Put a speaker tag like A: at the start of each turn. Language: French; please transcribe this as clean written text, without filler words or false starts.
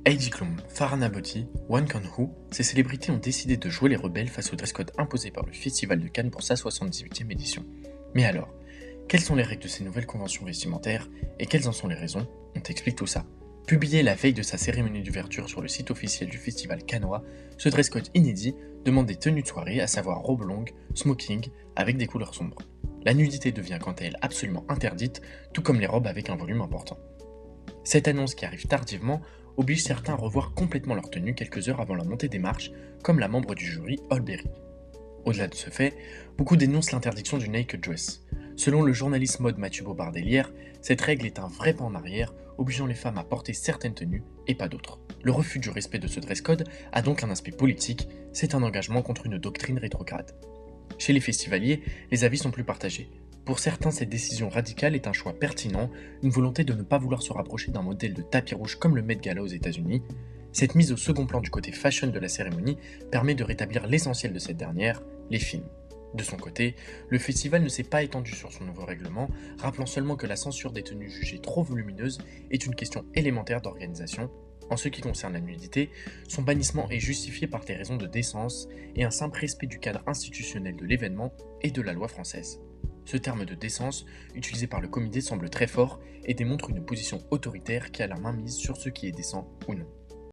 A: Heidi Klum, Farhana Abedi, Wan Kan-Hu, ces célébrités ont décidé de jouer les rebelles face au dress code imposé par le Festival de Cannes pour sa 78e édition. Mais alors, quelles sont les règles de ces nouvelles conventions vestimentaires et quelles en sont les raisons? On t'explique tout ça. Publié la veille de sa cérémonie d'ouverture sur le site officiel du festival cannois, ce dress code inédit demande des tenues de soirée, à savoir robe longue, smoking, avec des couleurs sombres. La nudité devient quant à elle absolument interdite, tout comme les robes avec un volume important. Cette annonce qui arrive tardivement oblige certains à revoir complètement leur tenue quelques heures avant la montée des marches, comme la membre du jury Holberry. Au-delà de ce fait, beaucoup dénoncent l'interdiction du naked dress. Selon le journaliste mode Mathieu Bobard-Délière, cette règle est un vrai pas en arrière, obligeant les femmes à porter certaines tenues et pas d'autres. Le refus du respect de ce dress code a donc un aspect politique, c'est un engagement contre une doctrine rétrograde. Chez les festivaliers, les avis sont plus partagés. Pour certains, cette décision radicale est un choix pertinent, une volonté de ne pas vouloir se rapprocher d'un modèle de tapis rouge comme le Met Gala aux États-Unis. Cette mise au second plan du côté fashion de la cérémonie permet de rétablir l'essentiel de cette dernière, les films. De son côté, le festival ne s'est pas étendu sur son nouveau règlement, rappelant seulement que la censure des tenues jugées trop volumineuses est une question élémentaire d'organisation. En ce qui concerne la nudité, son bannissement est justifié par des raisons de décence et un simple respect du cadre institutionnel de l'événement et de la loi française. Ce terme de décence, utilisé par le comité, semble très fort et démontre une position autoritaire qui a la main mise sur ce qui est décent ou non.